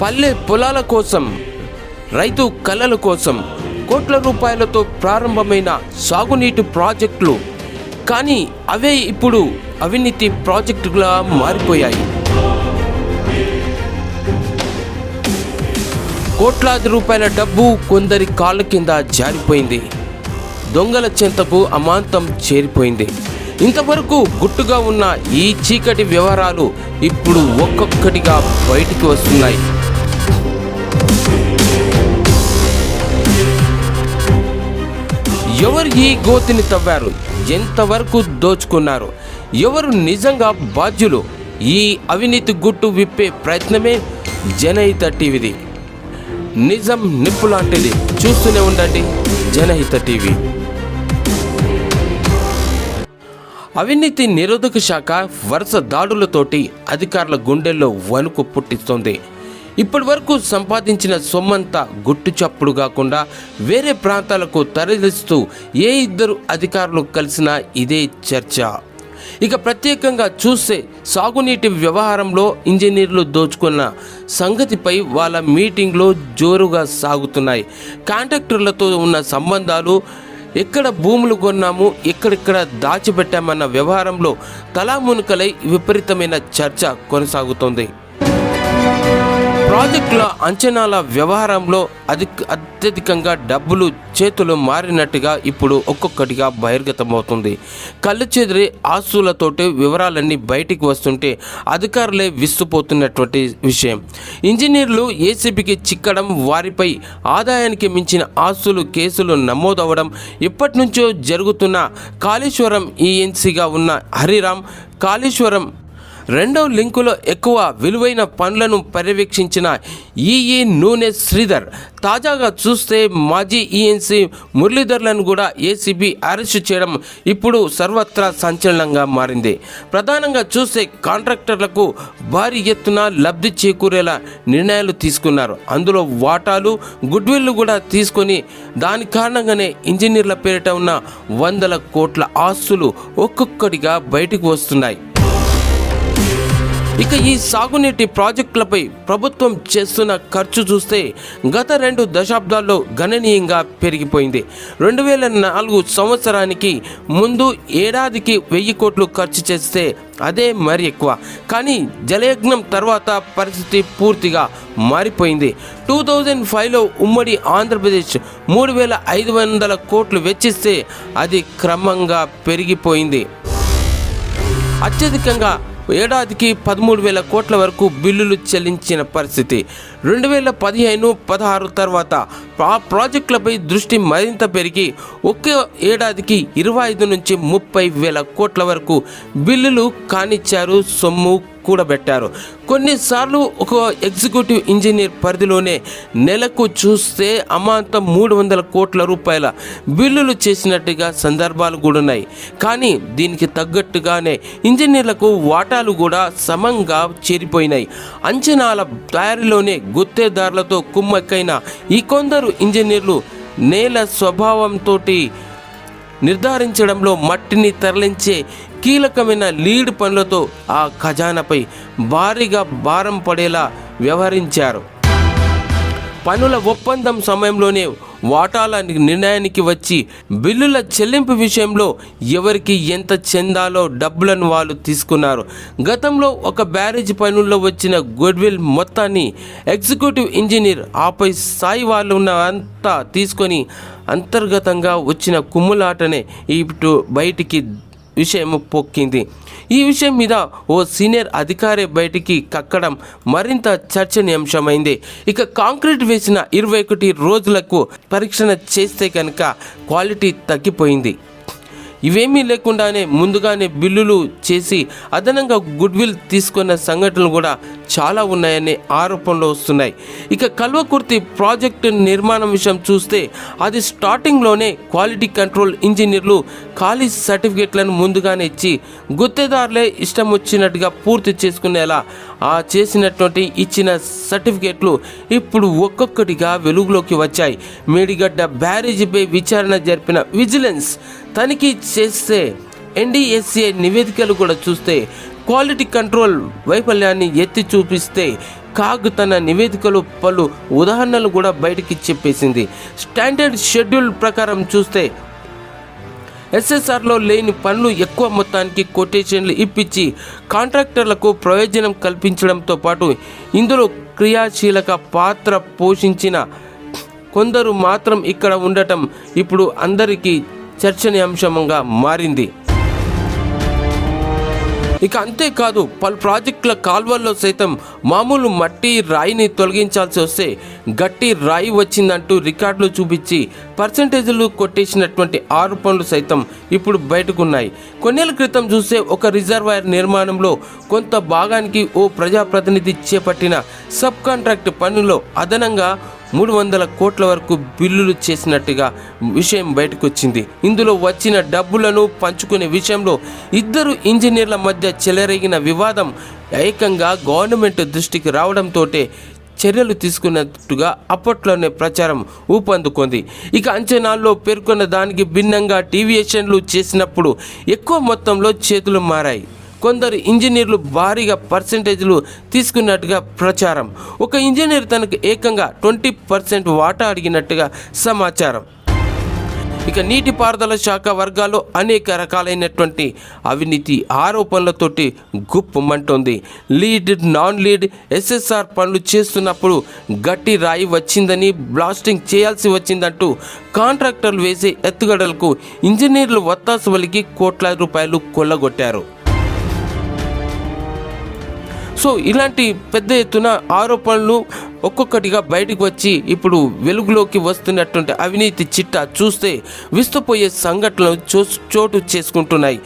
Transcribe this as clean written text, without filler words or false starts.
పల్లె పొలాల కోసం, రైతు కళల కోసం కోట్ల రూపాయలతో ప్రారంభమైన సాగునీటి ప్రాజెక్టులు, కానీ అవే ఇప్పుడు అవినీతి ప్రాజెక్టుగా మారిపోయాయి. కోట్లాది రూపాయల డబ్బు కొందరి కాళ్ళ కింద జారిపోయింది. దొంగల చెంతకు అమాంతం చేరిపోయింది. ఇంతవరకు గుట్టుగా ఉన్న ఈ చీకటి వ్యవహారాలు ఇప్పుడు ఒక్కొక్కటిగా బయటికి వస్తున్నాయి. ఎవరు ఈ గోతిని తవ్వారు, ఎంతవరకు దోచుకున్నారు, ఎవరు నిజంగా బాధ్యులు? ఈ అవినీతి గుట్టు విప్పే ప్రయత్నమే జనహిత టీవీది. నిజం నిప్పు లాంటిది. చూస్తూనే ఉండండి జనహిత టీవీ. అవినీతి నిరోధక శాఖ వరుస దాడులతోటి అధికారుల గుండెల్లో వణుకు పుట్టిస్తోంది. ఇప్పటి వరకు సంపాదించిన సొమ్మంతా గుట్టు చప్పుడు కాకుండా వేరే ప్రాంతాలకు తరలిస్తూ ఏ ఇద్దరు అధికారులు కలిసినా ఇదే చర్చ. ఇక ప్రత్యేకంగా చూస్తే సాగునీటి వ్యవహారంలో ఇంజనీర్లు దోచుకున్న సంగతిపై వాళ్ళ మీటింగ్లో జోరుగా సాగుతున్నాయి. కాంట్రాక్టర్లతో ఉన్న సంబంధాలు, ఎక్కడ భూములు కొన్నాము, ఎక్కడెక్కడ దాచిపెట్టామన్న వ్యవహారంలో తలామునకలై విపరీతమైన చర్చ కొనసాగుతోంది. ప్రాజెక్టుల అంచనాల వ్యవహారంలో అత్యధికంగా డబ్బులు చేతులు మారినట్టుగా ఇప్పుడు ఒక్కొక్కటిగా బహిర్గతమవుతుంది. కళ్ళు చెదిరే ఆస్తులతోటి వివరాలన్నీ బయటికి వస్తుంటే అధికారులే విస్తుపోతున్నటువంటి విషయం. ఇంజనీర్లు ఏసీబీకి చిక్కడం, వారిపై ఆదాయానికి మించిన ఆస్తులు కేసులు నమోదవడం, ఇప్పటి నుంచో జరుగుతున్న కాళేశ్వరం ఈఎన్సీగా ఉన్న హరిరామ్, కాళేశ్వరం రెండవ లింకులో ఎక్కువ విలువైన పనులను పర్యవేక్షించిన ఈఈ నూనె శ్రీధర్, తాజాగా చూస్తే మాజీ ఈఎన్సీ మురళీధర్లను కూడా ఏసీబీ అరెస్టు చేయడం ఇప్పుడు సర్వత్రా సంచలనంగా మారింది. ప్రధానంగా చూస్తే కాంట్రాక్టర్లకు భారీ ఎత్తున లబ్ధి చేకూరేలా నిర్ణయాలు తీసుకున్నారు. అందులో వాటాలు, గుడ్విల్లు కూడా తీసుకొని దాని కారణంగానే ఇంజనీర్ల పేరిట ఉన్న వందల కోట్ల ఆస్తులు ఒక్కొక్కటిగా బయటకు వస్తున్నాయి. ఇక ఈ సాగునీటి ప్రాజెక్టులపై ప్రభుత్వం చేస్తున్న ఖర్చు చూస్తే గత 2 దశాబ్దాల్లో గణనీయంగా పెరిగిపోయింది. 2004 సంవత్సరానికి ముందు ఏడాదికి 1000 కోట్లు ఖర్చు చేస్తే అదే మరి ఎక్కువ. కానీ జలయజ్ఞం తర్వాత పరిస్థితి పూర్తిగా మారిపోయింది. 2005లో ఉమ్మడి ఆంధ్రప్రదేశ్ 3500 కోట్లు వెచ్చిస్తే అది క్రమంగా పెరిగిపోయింది. అత్యధికంగా ఏడాదికి 13,000 కోట్ల వరకు బిల్లులు చెల్లించిన పరిస్థితి. 2015-16 తర్వాత ఆ ప్రాజెక్టులపై దృష్టి మరింత పెరిగి ఒకే ఏడాదికి 25 నుంచి 30,000 కోట్ల వరకు బిల్లులు కానిచ్చారు, సొమ్ము కూడబెట్టారు. కొన్నిసార్లు ఒక ఎగ్జిక్యూటివ్ ఇంజనీర్ పరిధిలోనే నెలకు చూస్తే అమాంతం 300 కోట్ల రూపాయల బిల్లులు చేసినట్టుగా సందర్భాలు కూడా ఉన్నాయి. కానీ దీనికి తగ్గట్టుగానే ఇంజనీర్లకు వాటాలు కూడా సమంగా చేరిపోయినాయి. అంచనాల తయారీలోనే గుత్తేదారులతో కుమ్మక్కైన ఈ కొందరు ఇంజనీర్లు నేల స్వభావంతో నిర్ధారించడంలో మట్టిని తరలించే కీలకమైన లీడ్ పనులతో ఆ ఖజానాపై భారీగా భారం పడేలా వ్యవహరించారు. పనుల ఒప్పందం సమయంలోనే వాటాల నిర్ణయానికి వచ్చి బిల్లుల చెల్లింపు విషయంలో ఎవరికి ఎంత చెందాలో డబ్బులను వాళ్ళు తీసుకున్నారు. గతంలో ఒక బ్యారేజ్ పనుల్లో వచ్చిన గుడ్విల్ మొత్తాన్ని ఎగ్జిక్యూటివ్ ఇంజనీర్ ఆపై స్థాయి వాళ్ళు అంతా తీసుకొని అంతర్గతంగా వచ్చిన కుమ్ములాటనే ఇప్పుడు బయటికి విషయం పొక్కింది. ఈ విషయం మీద ఓ సీనియర్ అధికారి బయటికి కక్కడం మరింత చర్చనీయాంశమైంది. ఇక కాంక్రీట్ వేసిన 21 రోజులకు పరీక్షణ చేస్తే కనుక క్వాలిటీ తగ్గిపోయింది. ఇవేమీ లేకుండానే ముందుగానే బిల్లులు చేసి అదనంగా గుడ్విల్ తీసుకున్న సంఘటనలు కూడా చాలా ఉన్నాయనే ఆరోపణలు వస్తున్నాయి. ఇక కల్వకుర్తి ప్రాజెక్టు నిర్మాణం విషయం చూస్తే అది స్టార్టింగ్లోనే క్వాలిటీ కంట్రోల్ ఇంజనీర్లు ఖాళీ సర్టిఫికేట్లను ముందుగానే ఇచ్చి గుత్తేదారులే ఇష్టం వచ్చినట్టుగా పూర్తి చేసుకునేలా చేసినటువంటి ఇచ్చిన సర్టిఫికేట్లు ఇప్పుడు ఒక్కొక్కటిగా వెలుగులోకి వచ్చాయి. మేడిగడ్డ బ్యారేజీపై విచారణ జరిపిన విజిలెన్స్ తనిఖీ చేస్తే ఎన్డీఎస్ఏ నివేదికలు కూడా చూస్తే క్వాలిటీ కంట్రోల్ వైఫల్యాన్ని ఎత్తి చూపిస్తే కాగ్ తన నివేదికలో పలు ఉదాహరణలు కూడా బయటికి చెప్పేసింది. స్టాండర్డ్ షెడ్యూల్ ప్రకారం చూస్తే ఎస్ఎస్ఆర్లో లేని పనులు ఎక్కువ మొత్తానికి కొటేషన్లు ఇప్పించి కాంట్రాక్టర్లకు ప్రయోజనం కల్పించడంతో పాటు ఇందులో క్రియాశీలక పాత్ర పోషించిన కొందరు మాత్రం ఇక్కడ ఉండటం ఇప్పుడు అందరికీ చర్చనీయాంశంగా మారింది. ఇక అంతేకాదు పలు ప్రాజెక్టుల కాల్వల్లో సైతం మామూలు మట్టి రాయిని తొలగించాల్సి వస్తే గట్టి రాయి వచ్చిందంటూ రికార్డులు చూపించి పర్సంటేజీలు కొట్టేసినటువంటి ఆరోపణలు సైతం ఇప్పుడు బయటకున్నాయి. కొన్నేళ్ల క్రితం చూస్తే ఒక రిజర్వాయర్ నిర్మాణంలో కొంత భాగానికి ఓ ప్రజాప్రతినిధి చేపట్టిన సబ్ కాంట్రాక్ట్ పనుల్లో అదనంగా 300 కోట్ల వరకు బిల్లులు చేసినట్టుగా విషయం బయటకు వచ్చింది. ఇందులో వచ్చిన డబ్బులను పంచుకునే విషయంలో ఇద్దరు ఇంజనీర్ల మధ్య చెలరేగిన వివాదం ఏకంగా గవర్నమెంట్ దృష్టికి రావడంతో చర్యలు తీసుకున్నట్టుగా అప్పట్లోనే ప్రచారం ఊపందుకుంది. ఇక అంచనాల్లో పేర్కొన్న దానికి భిన్నంగా డీవియేషన్లు చేసినప్పుడు ఎక్కువ మొత్తంలో చేతులు మారాయి. కొందరు ఇంజనీర్లు భారీగా పర్సెంటేజ్లు తీసుకున్నట్టుగా ప్రచారం. ఒక ఇంజనీర్ తనకు ఏకంగా 20% వాటా అడిగినట్టుగా సమాచారం. ఇక నీటిపారుదల శాఖ వర్గాల్లో అనేక రకాలైనటువంటి అవినీతి ఆరోపణలతోటి గుప్పమంటోంది. లీడ్ నాన్ లీడ్ ఎస్ఎస్ఆర్ పనులు చేస్తున్నప్పుడు గట్టి రాయి వచ్చిందని, బ్లాస్టింగ్ చేయాల్సి వచ్చిందంటూ కాంట్రాక్టర్లు వేసే ఎత్తుగడలకు ఇంజనీర్లు వత్తాసు వలికి కోట్ల రూపాయలు కొల్లగొట్టారు. సో ఇలాంటి పెద్ద ఎత్తున ఆరోపణలు ఒక్కొక్కటిగా బయటకు వచ్చి ఇప్పుడు వెలుగులోకి వస్తున్నటువంటి అవినీతి చిట్టా చూస్తే విస్తుపోయే సంఘటనలు చోటు చేసుకుంటున్నాయి.